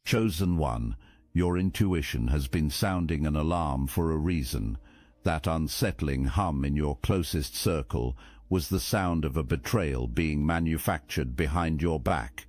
Chosen one, your intuition has been sounding an alarm for a reason. That unsettling hum in your closest circle was the sound of a betrayal being manufactured behind your back.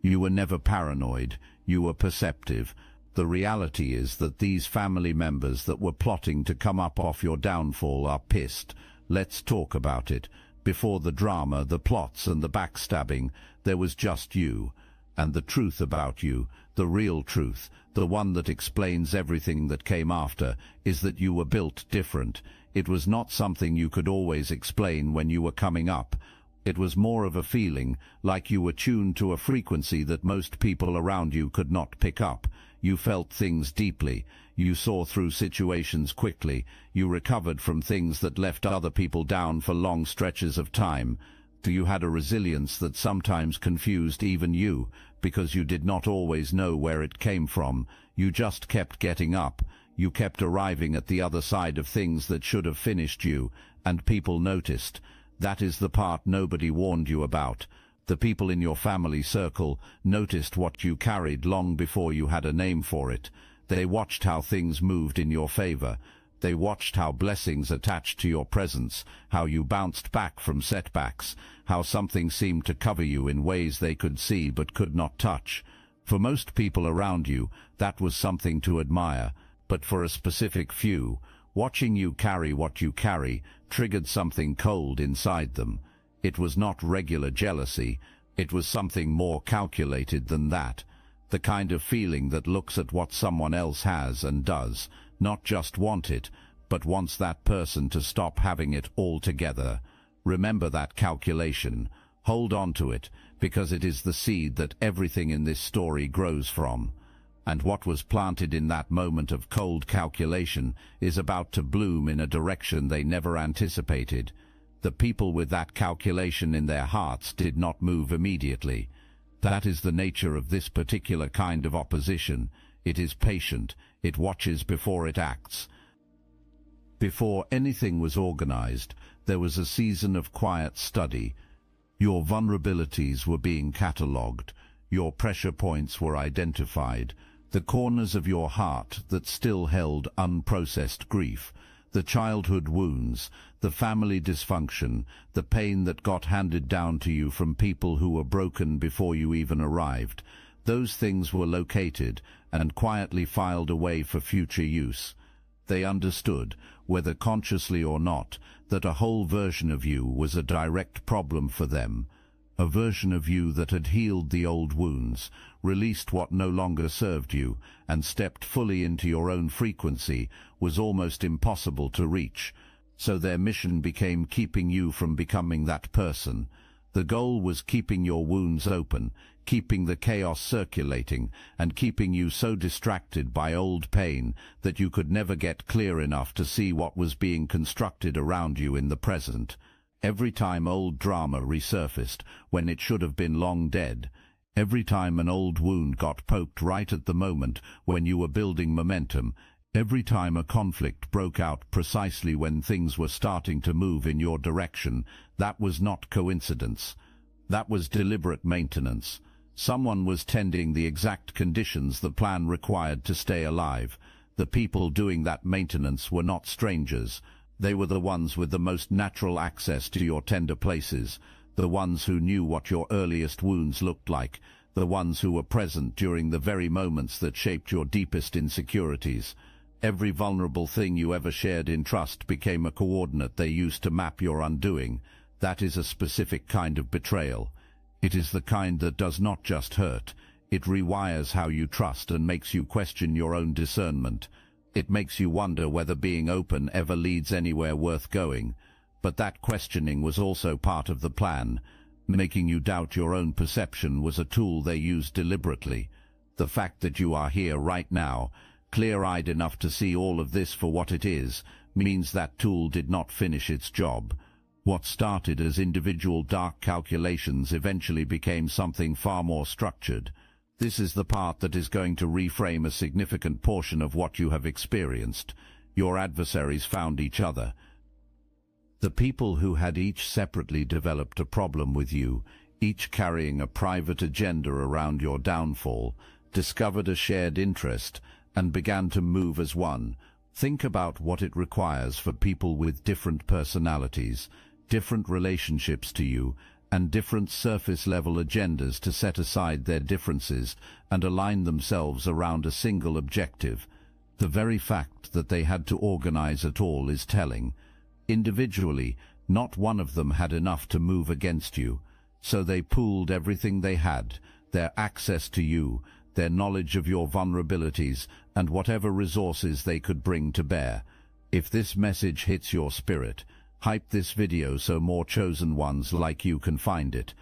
You were never paranoid, you were perceptive. The reality is that these family members that were plotting to come up off your downfall are pissed. Let's talk about it. Before the drama, the plots and the backstabbing, there was just you. And the truth about you, the real truth, the one that explains everything that came after, is that you were built different. It was not something you could always explain when you were coming up. It was more of a feeling, like you were tuned to a frequency that most people around you could not pick up. You felt things deeply. You saw through situations quickly. You recovered from things that left other people down for long stretches of time. You had a resilience that sometimes confused even you, because you did not always know where it came from. You just kept getting up. You kept arriving at the other side of things that should have finished you, and people noticed. That is the part nobody warned you about. The people in your family circle noticed what you carried long before you had a name for it. They watched how things moved in your favor. They watched how blessings attached to your presence, how you bounced back from setbacks, how something seemed to cover you in ways they could see but could not touch. For most people around you, that was something to admire, but for a specific few, watching you carry what you carry triggered something cold inside them. It was not regular jealousy, it was something more calculated than that. The kind of feeling that looks at what someone else has and does, not just want it, but wants that person to stop having it altogether. Remember that calculation. Hold on to it, because it is the seed that everything in this story grows from. And what was planted in that moment of cold calculation is about to bloom in a direction they never anticipated. The people with that calculation in their hearts did not move immediately. That is the nature of this particular kind of opposition. It is patient. It watches before it acts. Before anything was organized, there was a season of quiet study. Your vulnerabilities were being catalogued. Your pressure points were identified. The corners of your heart that still held unprocessed grief, the childhood wounds, the family dysfunction, the pain that got handed down to you from people who were broken before you even arrived. Those things were located and quietly filed away for future use. They understood, whether consciously or not, that a whole version of you was a direct problem for them. A version of you that had healed the old wounds, released what no longer served you, and stepped fully into your own frequency, was almost impossible to reach. So their mission became keeping you from becoming that person. The goal was keeping your wounds open, keeping the chaos circulating, and keeping you so distracted by old pain that you could never get clear enough to see what was being constructed around you in the present. Every time old drama resurfaced, when it should have been long dead, every time an old wound got poked right at the moment when you were building momentum, every time a conflict broke out precisely when things were starting to move in your direction, that was not coincidence. That was deliberate maintenance. Someone was tending the exact conditions the plan required to stay alive. The people doing that maintenance were not strangers. They were the ones with the most natural access to your tender places, the ones who knew what your earliest wounds looked like, the ones who were present during the very moments that shaped your deepest insecurities. Every vulnerable thing you ever shared in trust became a coordinate they used to map your undoing. That is a specific kind of betrayal. It is the kind that does not just hurt. It rewires how you trust and makes you question your own discernment. It makes you wonder whether being open ever leads anywhere worth going. But that questioning was also part of the plan. Making you doubt your own perception was a tool they used deliberately. The fact that you are here right now, clear-eyed enough to see all of this for what it is, means that tool did not finish its job. What started as individual dark calculations eventually became something far more structured. This is the part that is going to reframe a significant portion of what you have experienced. Your adversaries found each other. The people who had each separately developed a problem with you, each carrying a private agenda around your downfall, discovered a shared interest, and began to move as one. Think about what it requires for people with different personalities, different relationships to you, and different surface-level agendas to set aside their differences and align themselves around a single objective. The very fact that they had to organize at all is telling. Individually, not one of them had enough to move against you, so they pooled everything they had, their access to you, their knowledge of your vulnerabilities, and whatever resources they could bring to bear. If this message hits your spirit, hype this video so more chosen ones like you can find it.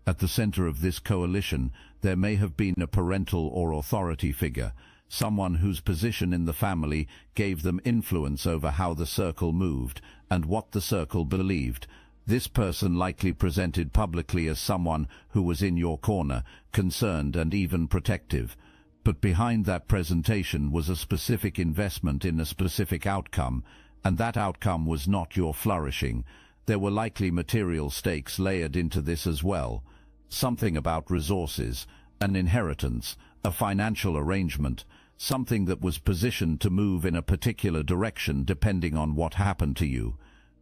At the center of this coalition, there may have been a parental or authority figure, someone whose position in the family gave them influence over how the circle moved and what the circle believed. This person likely presented publicly as someone who was in your corner, concerned and even protective. But behind that presentation was a specific investment in a specific outcome, and that outcome was not your flourishing. There were likely material stakes layered into this as well. Something about resources, an inheritance, a financial arrangement, something that was positioned to move in a particular direction depending on what happened to you.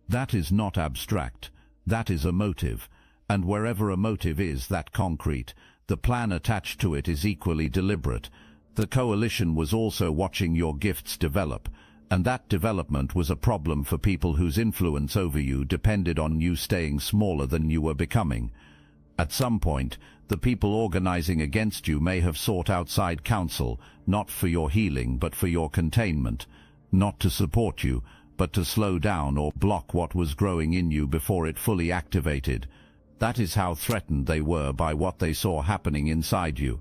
That is not abstract. That is a motive. And wherever a motive is that concrete, the plan attached to it is equally deliberate. The coalition was also watching your gifts develop, and that development was a problem for people whose influence over you depended on you staying smaller than you were becoming. At some point, the people organizing against you may have sought outside counsel, not for your healing but for your containment, not to support you, but to slow down or block what was growing in you before it fully activated. That is how threatened they were by what they saw happening inside you.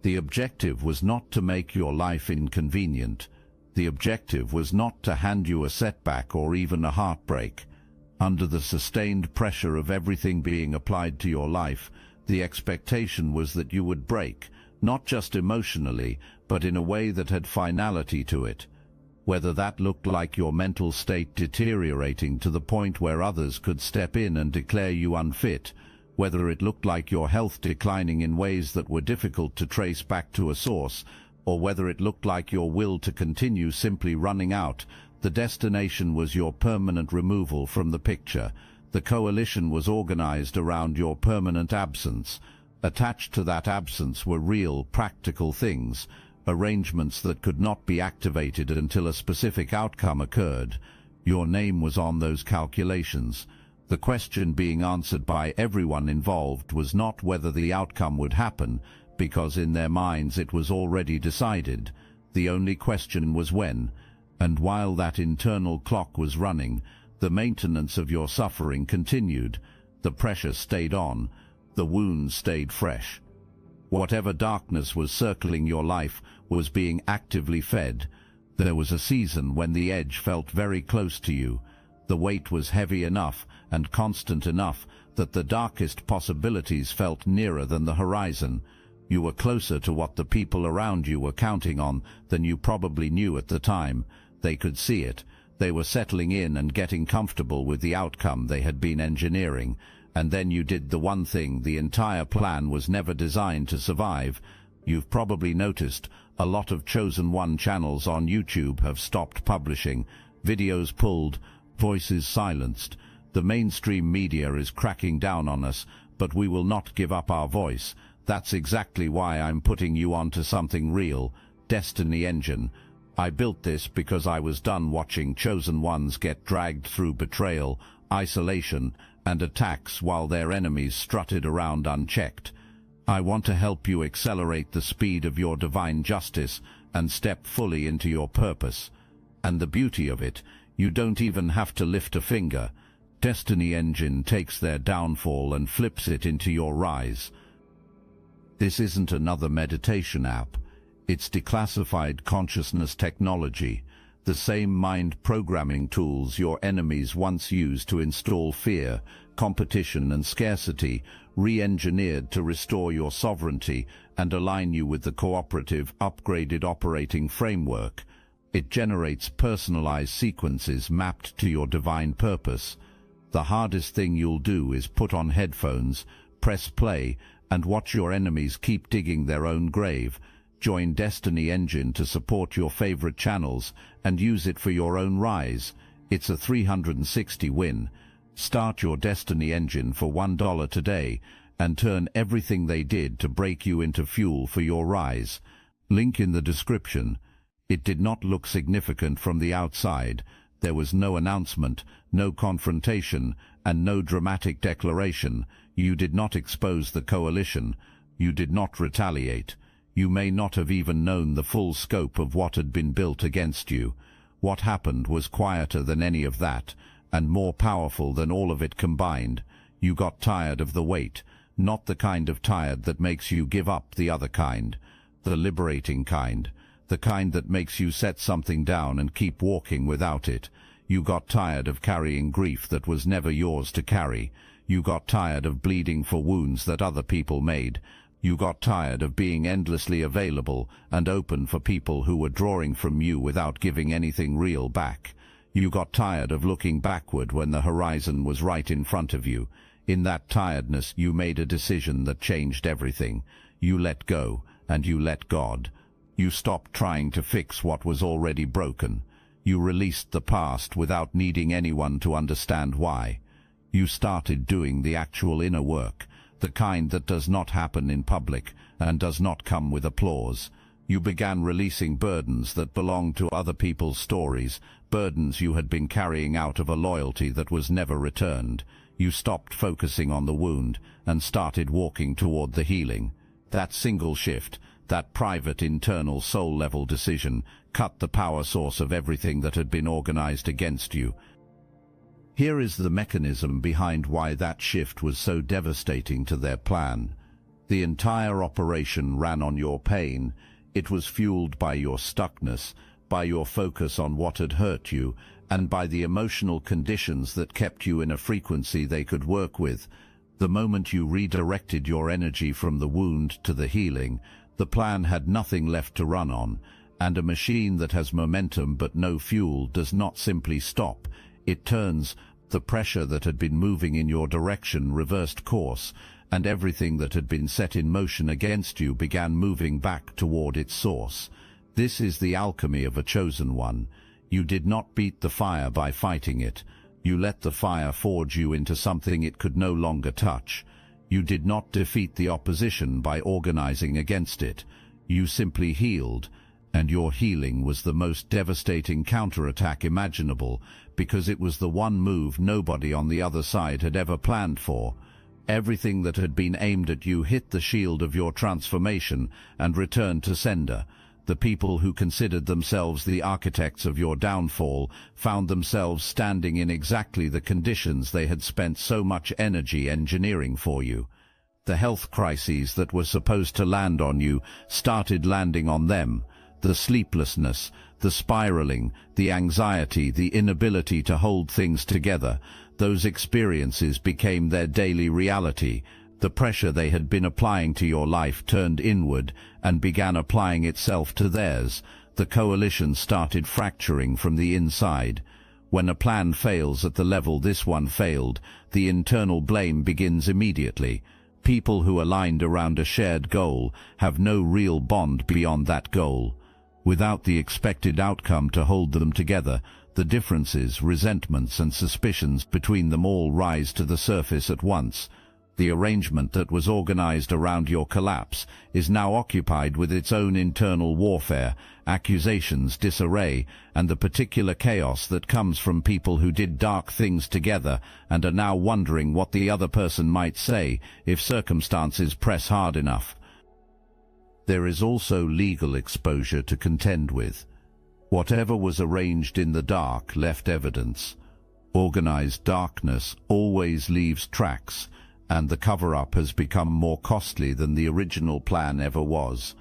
The objective was not to make your life inconvenient. The objective was not to hand you a setback or even a heartbreak. Under the sustained pressure of everything being applied to your life, the expectation was that you would break, not just emotionally, but in a way that had finality to it. Whether that looked like your mental state deteriorating to the point where others could step in and declare you unfit, whether it looked like your health declining in ways that were difficult to trace back to a source, or whether it looked like your will to continue simply running out, the destination was your permanent removal from the picture. The coalition was organized around your permanent absence. Attached to that absence were real, practical things, arrangements that could not be activated until a specific outcome occurred. Your name was on those calculations. The question being answered by everyone involved was not whether the outcome would happen, because in their minds it was already decided. The only question was when. And while that internal clock was running, the maintenance of your suffering continued. The pressure stayed on. The wounds stayed fresh. Whatever darkness was circling your life was being actively fed. There was a season when the edge felt very close to you. The weight was heavy enough and constant enough that the darkest possibilities felt nearer than the horizon. You were closer to what the people around you were counting on than you probably knew at the time. They could see it. They were settling in and getting comfortable with the outcome they had been engineering. And then you did the one thing the entire plan was never designed to survive. You've probably noticed a lot of Chosen One channels on YouTube have stopped publishing, videos pulled, voices silenced. The mainstream media is cracking down on us, but we will not give up our voice. That's exactly why I'm putting you onto something real, Destiny Engine. I built this because I was done watching Chosen Ones get dragged through betrayal, isolation, and attacks while their enemies strutted around unchecked. I want to help you accelerate the speed of your divine justice and step fully into your purpose. And the beauty of it, you don't even have to lift a finger. Destiny Engine takes their downfall and flips it into your rise. This isn't another meditation app. It's declassified consciousness technology, the same mind programming tools your enemies once used to install fear, competition and scarcity, re-engineered to restore your sovereignty and align you with the cooperative, upgraded operating framework. It generates personalized sequences mapped to your divine purpose. The hardest thing you'll do is put on headphones, press play, and watch your enemies keep digging their own grave. Join Destiny Engine to support your favorite channels and use it for your own rise. It's a 360 win. Start your Destiny Engine for $1 today and turn everything they did to break you into fuel for your rise. Link in the description. It did not look significant from the outside. There was no announcement, no confrontation, and no dramatic declaration. You did not expose the coalition. You did not retaliate. You may not have even known the full scope of what had been built against you. What happened was quieter than any of that, and more powerful than all of it combined. You got tired of the wait, not the kind of tired that makes you give up the other kind, the liberating kind, the kind that makes you set something down and keep walking without it. You got tired of carrying grief that was never yours to carry. You got tired of bleeding for wounds that other people made. You got tired of being endlessly available and open for people who were drawing from you without giving anything real back. You got tired of looking backward when the horizon was right in front of you. In that tiredness, you made a decision that changed everything. You let go, and you let God. You stopped trying to fix what was already broken. You released the past without needing anyone to understand why. You started doing the actual inner work, the kind that does not happen in public and does not come with applause. You began releasing burdens that belonged to other people's stories, burdens you had been carrying out of a loyalty that was never returned. You stopped focusing on the wound and started walking toward the healing. That single shift, that private internal soul-level decision, cut the power source of everything that had been organized against you. Here is the mechanism behind why that shift was so devastating to their plan. The entire operation ran on your pain. It was fueled by your stuckness, by your focus on what had hurt you, and by the emotional conditions that kept you in a frequency they could work with. The moment you redirected your energy from the wound to the healing, the plan had nothing left to run on, and a machine that has momentum but no fuel does not simply stop. It turns. The pressure that had been moving in your direction reversed course, and everything that had been set in motion against you began moving back toward its source. This is the alchemy of a chosen one. You did not beat the fire by fighting it. You let the fire forge you into something it could no longer touch. You did not defeat the opposition by organizing against it. You simply healed, and your healing was the most devastating counterattack imaginable, because it was the one move nobody on the other side had ever planned for. Everything that had been aimed at you hit the shield of your transformation and returned to sender. The people who considered themselves the architects of your downfall found themselves standing in exactly the conditions they had spent so much energy engineering for you. The health crises that were supposed to land on you started landing on them. The sleeplessness, the spiraling, the anxiety, the inability to hold things together, those experiences became their daily reality. The pressure they had been applying to your life turned inward and began applying itself to theirs. The coalition started fracturing from the inside. When a plan fails at the level this one failed, the internal blame begins immediately. People who aligned around a shared goal have no real bond beyond that goal. Without the expected outcome to hold them together, the differences, resentments, and suspicions between them all rise to the surface at once. The arrangement that was organized around your collapse is now occupied with its own internal warfare, accusations, disarray, and the particular chaos that comes from people who did dark things together and are now wondering what the other person might say if circumstances press hard enough. There is also legal exposure to contend with. Whatever was arranged in the dark left evidence. Organized darkness always leaves tracks, and the cover-up has become more costly than the original plan ever was.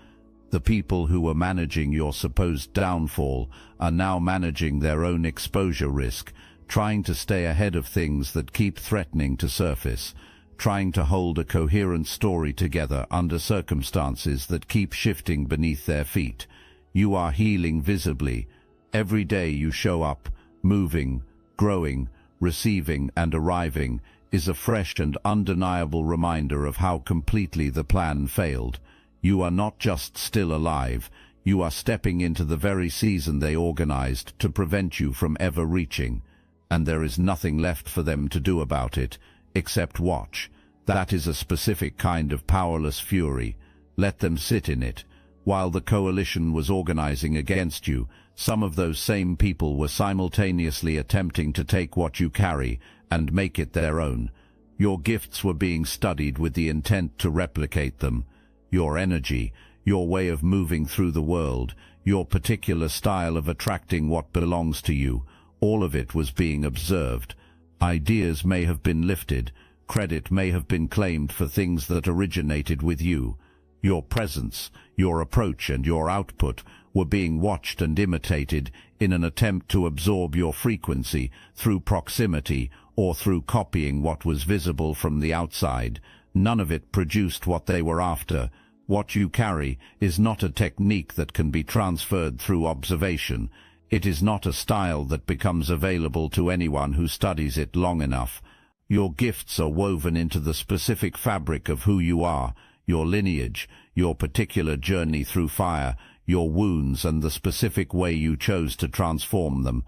The people who were managing your supposed downfall are now managing their own exposure risk, trying to stay ahead of things that keep threatening to surface, trying to hold a coherent story together under circumstances that keep shifting beneath their feet. You are healing visibly. Every day you show up, moving, growing, receiving and arriving. is a fresh and undeniable reminder of how completely the plan failed. You are not just still alive, you are stepping into the very season they organized to prevent you from ever reaching. And there is nothing left for them to do about it, except watch. That is a specific kind of powerless fury. Let them sit in it. While the coalition was organizing against you, some of those same people were simultaneously attempting to take what you carry and make it their own. Your gifts were being studied with the intent to replicate them. Your energy, your way of moving through the world, your particular style of attracting what belongs to you, all of it was being observed. Ideas may have been lifted, credit may have been claimed for things that originated with you. Your presence, your approach and your output were being watched and imitated in an attempt to absorb your frequency through proximity or through copying what was visible from the outside. None of it produced what they were after. What you carry is not a technique that can be transferred through observation. It is not a style that becomes available to anyone who studies it long enough. Your gifts are woven into the specific fabric of who you are, your lineage, your particular journey through fire, your wounds and the specific way you chose to transform them.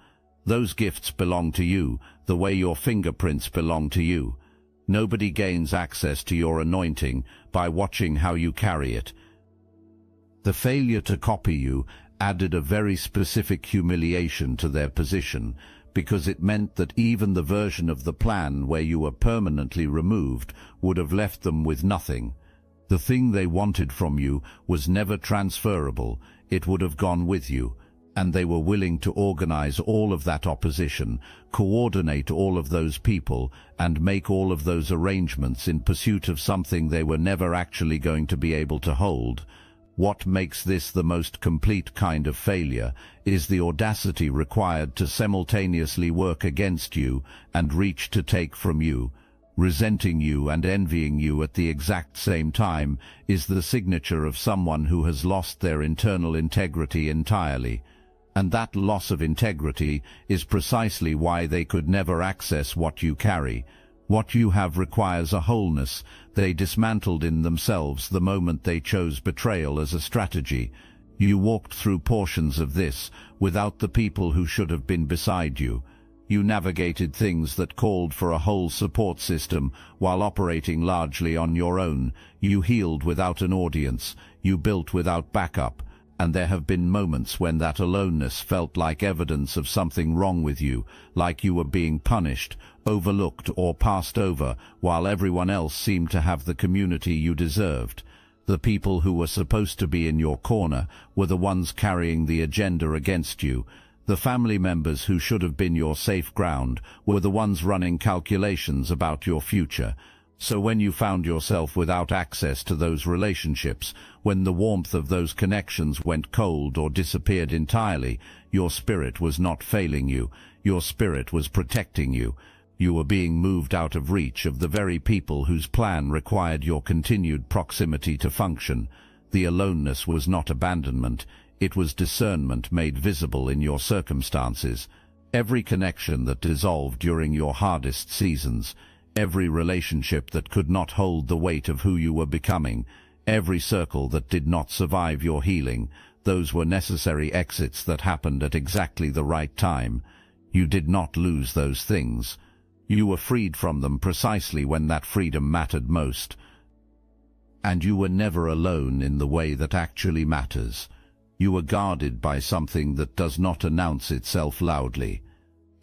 Those gifts belong to you, the way your fingerprints belong to you. Nobody gains access to your anointing by watching how you carry it. The failure to copy you added a very specific humiliation to their position, because it meant that even the version of the plan where you were permanently removed would have left them with nothing. The thing they wanted from you was never transferable, it would have gone with you, and they were willing to organize all of that opposition, coordinate all of those people, and make all of those arrangements in pursuit of something they were never actually going to be able to hold. What makes this the most complete kind of failure is the audacity required to simultaneously work against you and reach to take from you. Resenting you and envying you at the exact same time is the signature of someone who has lost their internal integrity entirely. And that loss of integrity is precisely why they could never access what you carry. What you have requires a wholeness they dismantled in themselves the moment they chose betrayal as a strategy. You walked through portions of this without the people who should have been beside you. You navigated things that called for a whole support system while operating largely on your own. You healed without an audience. You built without backup. And there have been moments when that aloneness felt like evidence of something wrong with you, like you were being punished, overlooked or passed over, while everyone else seemed to have the community you deserved. The people who were supposed to be in your corner were the ones carrying the agenda against you. The family members who should have been your safe ground were the ones running calculations about your future. So when you found yourself without access to those relationships, when the warmth of those connections went cold or disappeared entirely, your spirit was not failing you. Your spirit was protecting you. You were being moved out of reach of the very people whose plan required your continued proximity to function. The aloneness was not abandonment. It was discernment made visible in your circumstances. Every connection that dissolved during your hardest seasons, every relationship that could not hold the weight of who you were becoming, every circle that did not survive your healing, those were necessary exits that happened at exactly the right time. You did not lose those things. You were freed from them precisely when that freedom mattered most. And you were never alone in the way that actually matters. You were guarded by something that does not announce itself loudly.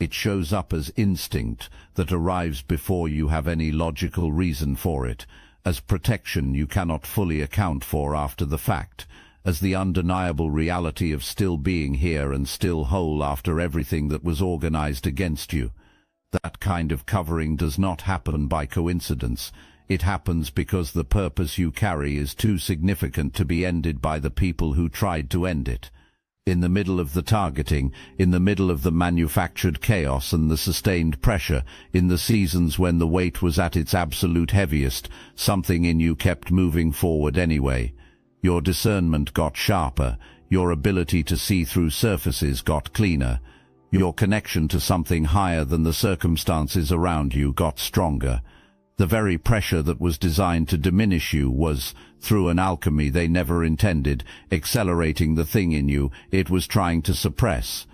It shows up as instinct that arrives before you have any logical reason for it, as protection you cannot fully account for after the fact, as the undeniable reality of still being here and still whole after everything that was organized against you. That kind of covering does not happen by coincidence. It happens because the purpose you carry is too significant to be ended by the people who tried to end it. In the middle of the targeting, in the middle of the manufactured chaos and the sustained pressure, in the seasons when the weight was at its absolute heaviest, something in you kept moving forward anyway. Your discernment got sharper, your ability to see through surfaces got cleaner, your connection to something higher than the circumstances around you got stronger. The very pressure that was designed to diminish you was, through an alchemy they never intended, accelerating the thing in you it was trying to suppress.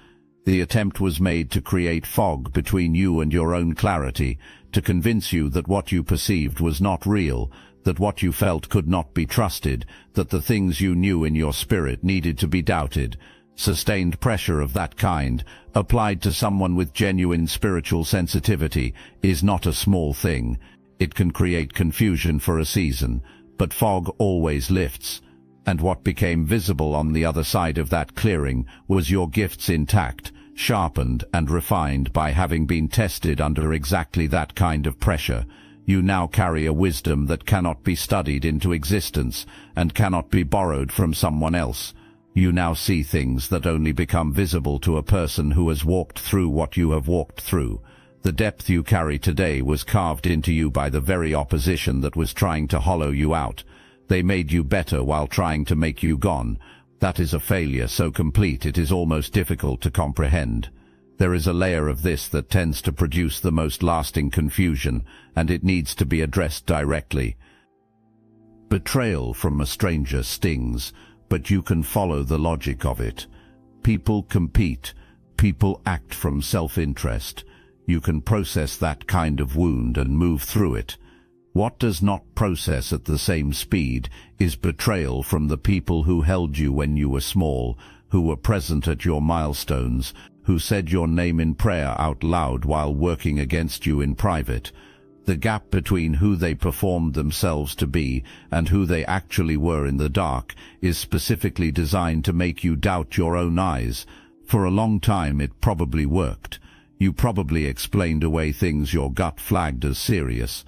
The attempt was made to create fog between you and your own clarity, to convince you that what you perceived was not real, that what you felt could not be trusted, that the things you knew in your spirit needed to be doubted. Sustained pressure of that kind, applied to someone with genuine spiritual sensitivity, is not a small thing. It can create confusion for a season, but fog always lifts. And what became visible on the other side of that clearing was your gifts intact, sharpened and refined by having been tested under exactly that kind of pressure. You now carry a wisdom that cannot be studied into existence and cannot be borrowed from someone else. You now see things that only become visible to a person who has walked through what you have walked through. The depth you carry today was carved into you by the very opposition that was trying to hollow you out. They made you better while trying to make you gone. That is a failure so complete it is almost difficult to comprehend. There is a layer of this that tends to produce the most lasting confusion, and it needs to be addressed directly. Betrayal from a stranger stings, but you can follow the logic of it. People compete. People act from self-interest. You can process that kind of wound and move through it. What does not process at the same speed is betrayal from the people who held you when you were small, who were present at your milestones, who said your name in prayer out loud while working against you in private. The gap between who they performed themselves to be and who they actually were in the dark is specifically designed to make you doubt your own eyes. For a long time it probably worked. You probably explained away things your gut flagged as serious.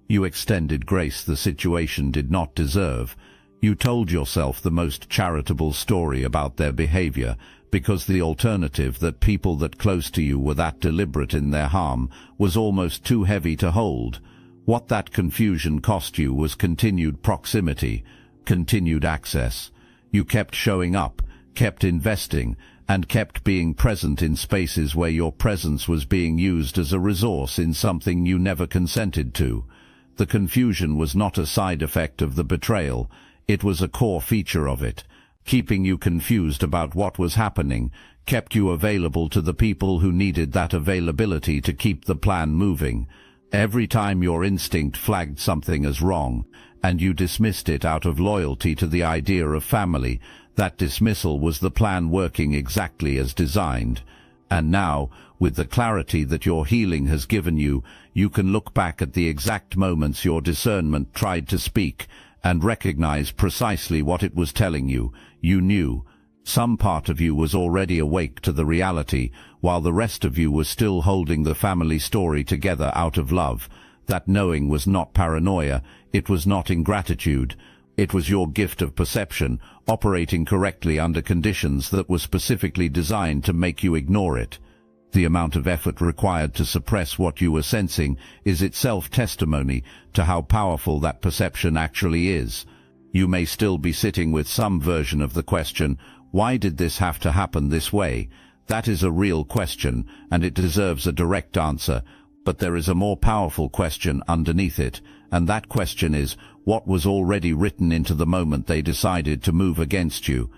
You extended grace the situation did not deserve. You told yourself the most charitable story about their behavior, because the alternative that people that close to you were that deliberate in their harm was almost too heavy to hold. What that confusion cost you was continued proximity, continued access. You kept showing up, kept investing, and kept being present in spaces where your presence was being used as a resource in something you never consented to. The confusion was not a side effect of the betrayal, it was a core feature of it. Keeping you confused about what was happening kept you available to the people who needed that availability to keep the plan moving. Every time your instinct flagged something as wrong, and you dismissed it out of loyalty to the idea of family, that dismissal was the plan working exactly as designed. And now, with the clarity that your healing has given you, you can look back at the exact moments your discernment tried to speak and recognize precisely what it was telling you. You knew. Some part of you was already awake to the reality, while the rest of you was still holding the family story together out of love. That knowing was not paranoia, it was not ingratitude. It was your gift of perception, operating correctly under conditions that were specifically designed to make you ignore it. The amount of effort required to suppress what you were sensing is itself testimony to how powerful that perception actually is. You may still be sitting with some version of the question, why did this have to happen this way? That is a real question, and it deserves a direct answer, but there is a more powerful question underneath it, and that question is, what was already written into the moment they decided to move against you?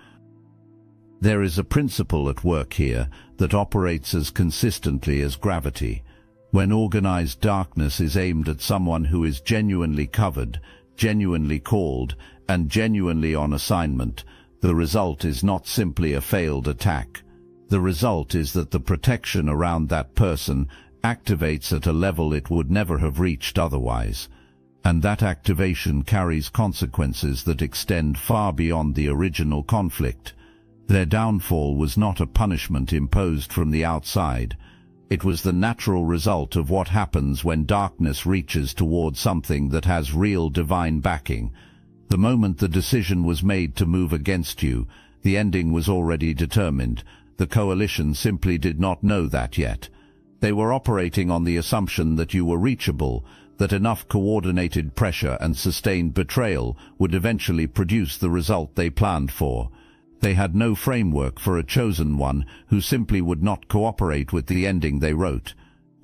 There is a principle at work here that operates as consistently as gravity. When organized darkness is aimed at someone who is genuinely covered, genuinely called, and genuinely on assignment, the result is not simply a failed attack. The result is that the protection around that person activates at a level it would never have reached otherwise. And that activation carries consequences that extend far beyond the original conflict. Their downfall was not a punishment imposed from the outside. It was the natural result of what happens when darkness reaches toward something that has real divine backing. The moment the decision was made to move against you, the ending was already determined. The coalition simply did not know that yet. They were operating on the assumption that you were reachable, that enough coordinated pressure and sustained betrayal would eventually produce the result they planned for. They had no framework for a chosen one who simply would not cooperate with the ending they wrote.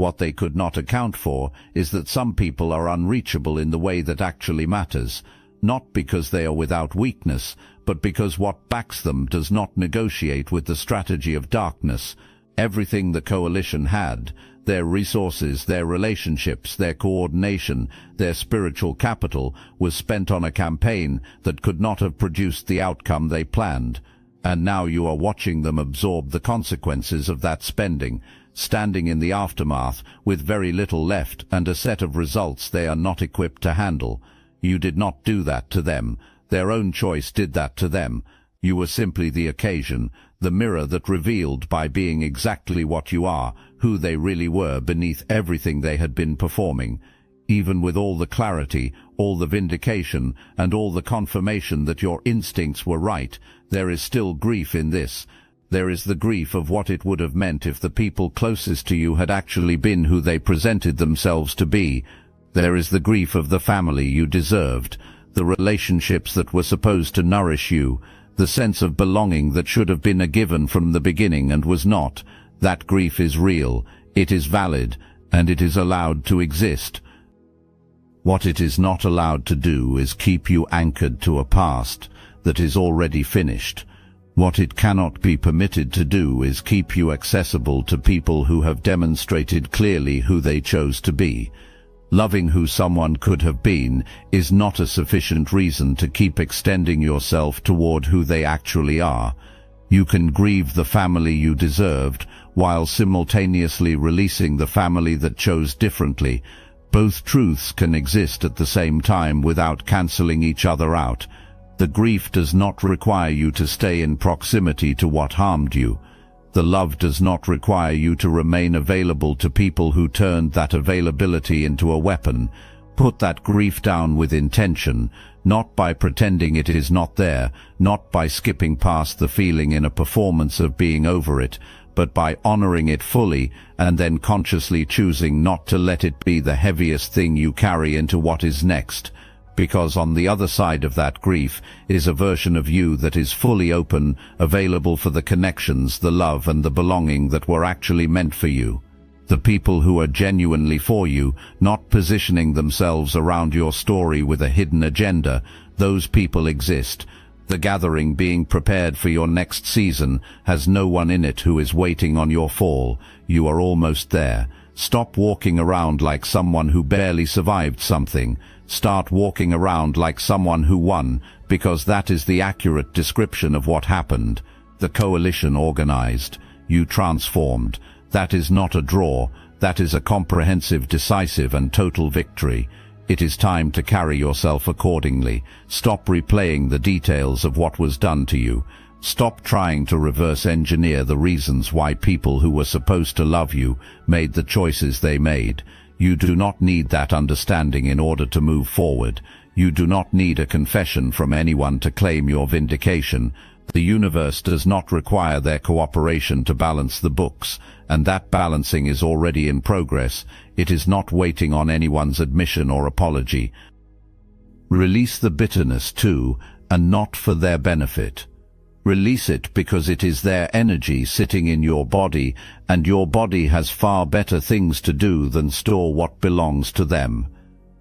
What they could not account for is that some people are unreachable in the way that actually matters, not because they are without weakness, but because what backs them does not negotiate with the strategy of darkness. Everything the coalition had, their resources, their relationships, their coordination, their spiritual capital, was spent on a campaign that could not have produced the outcome they planned. And now you are watching them absorb the consequences of that spending, standing in the aftermath with very little left and a set of results they are not equipped to handle. You did not do that to them. Their own choice did that to them. You were simply the occasion, the mirror that revealed by being exactly what you are, who they really were beneath everything they had been performing. Even with all the clarity, all the vindication, and all the confirmation that your instincts were right, there is still grief in this. There is the grief of what it would have meant if the people closest to you had actually been who they presented themselves to be. There is the grief of the family you deserved, the relationships that were supposed to nourish you, the sense of belonging that should have been a given from the beginning and was not. That grief is real, it is valid, and it is allowed to exist. What it is not allowed to do is keep you anchored to a past that is already finished. What it cannot be permitted to do is keep you accessible to people who have demonstrated clearly who they chose to be. Loving who someone could have been is not a sufficient reason to keep extending yourself toward who they actually are. You can grieve the family you deserved while simultaneously releasing the family that chose differently. Both truths can exist at the same time without canceling each other out. The grief does not require you to stay in proximity to what harmed you. The love does not require you to remain available to people who turned that availability into a weapon. Put that grief down with intention, not by pretending it is not there, not by skipping past the feeling in a performance of being over it, but by honoring it fully and then consciously choosing not to let it be the heaviest thing you carry into what is next. Because on the other side of that grief is a version of you that is fully open, available for the connections, the love and the belonging that were actually meant for you. The people who are genuinely for you, not positioning themselves around your story with a hidden agenda, those people exist. The gathering being prepared for your next season has no one in it who is waiting on your fall. You are almost there. Stop walking around like someone who barely survived something. Start walking around like someone who won, because that is the accurate description of what happened. The coalition organized. You transformed. That is not a draw. That is a comprehensive, decisive and total victory. It is time to carry yourself accordingly. Stop replaying the details of what was done to you. Stop trying to reverse engineer the reasons why people who were supposed to love you made the choices they made. You do not need that understanding in order to move forward. You do not need a confession from anyone to claim your vindication. The universe does not require their cooperation to balance the books, and that balancing is already in progress. It is not waiting on anyone's admission or apology. Release the bitterness too, and not for their benefit. Release it because it is their energy sitting in your body, and your body has far better things to do than store what belongs to them.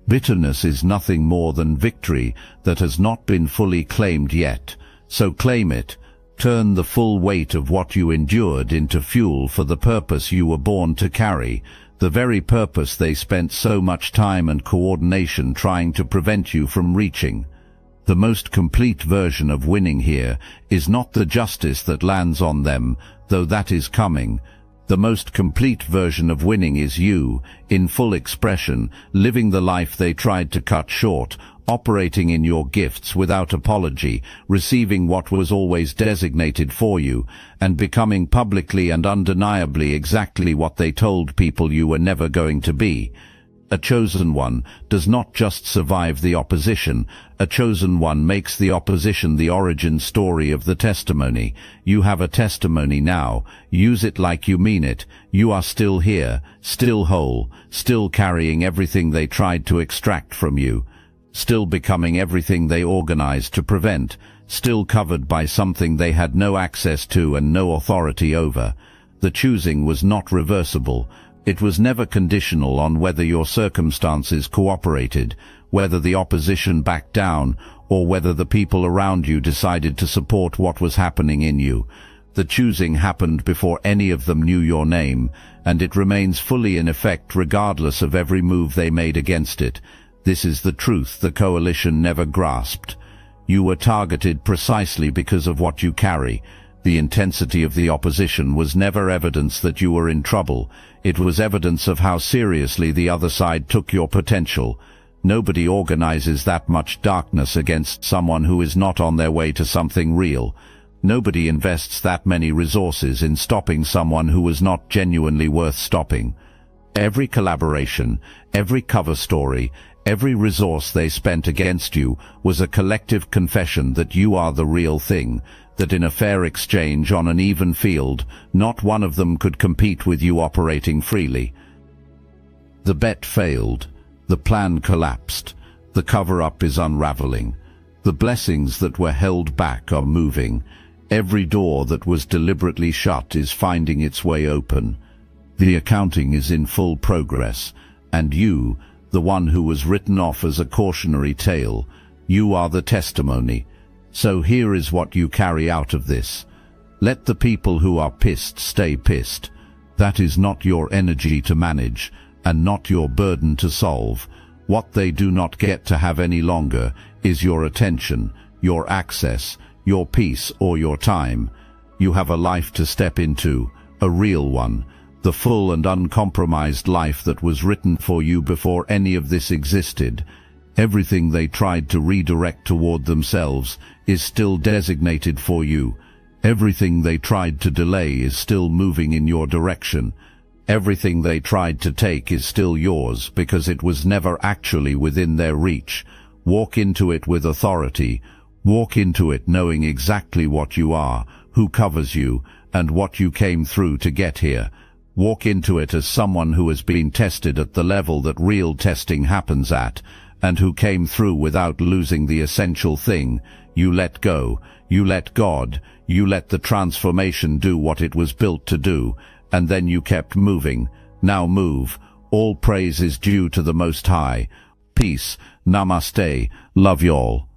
Bitterness is nothing more than victory that has not been fully claimed yet, so claim it. Turn the full weight of what you endured into fuel for the purpose you were born to carry, the very purpose they spent so much time and coordination trying to prevent you from reaching. The most complete version of winning here is not the justice that lands on them, though that is coming. The most complete version of winning is you, in full expression, living the life they tried to cut short, operating in your gifts without apology, receiving what was always designated for you, and becoming publicly and undeniably exactly what they told people you were never going to be. A chosen one does not just survive the opposition. A chosen one makes the opposition the origin story of the testimony. You have a testimony now. Use it like you mean it. You are still here, still whole, still carrying everything they tried to extract from you, still becoming everything they organized to prevent, still covered by something they had no access to and no authority over. The choosing was not reversible. It was never conditional on whether your circumstances cooperated, whether the opposition backed down, or whether the people around you decided to support what was happening in you. The choosing happened before any of them knew your name, and it remains fully in effect regardless of every move they made against it. This is the truth the coalition never grasped. You were targeted precisely because of what you carry. The intensity of the opposition was never evidence that you were in trouble. It was evidence of how seriously the other side took your potential. Nobody organizes that much darkness against someone who is not on their way to something real. Nobody invests that many resources in stopping someone who was not genuinely worth stopping. Every collaboration, every cover story, every resource they spent against you was a collective confession that you are the real thing, that in a fair exchange on an even field, not one of them could compete with you operating freely. The bet failed. The plan collapsed. The cover-up is unraveling. The blessings that were held back are moving. Every door that was deliberately shut is finding its way open. The accounting is in full progress, and you, the one who was written off as a cautionary tale, you are the testimony. So here is what you carry out of this. Let the people who are pissed stay pissed. That is not your energy to manage, and not your burden to solve. What they do not get to have any longer is your attention, your access, your peace or your time. You have a life to step into, a real one, the full and uncompromised life that was written for you before any of this existed. Everything they tried to redirect toward themselves is still designated for you. Everything they tried to delay is still moving in your direction. Everything they tried to take is still yours because it was never actually within their reach. Walk into it with authority. Walk into it knowing exactly what you are, who covers you, and what you came through to get here. Walk into it as someone who has been tested at the level that real testing happens at, and who came through without losing the essential thing. You let go, you let God, you let the transformation do what it was built to do, and then you kept moving. Now move. All praise is due to the Most High. Peace. Namaste. Love y'all.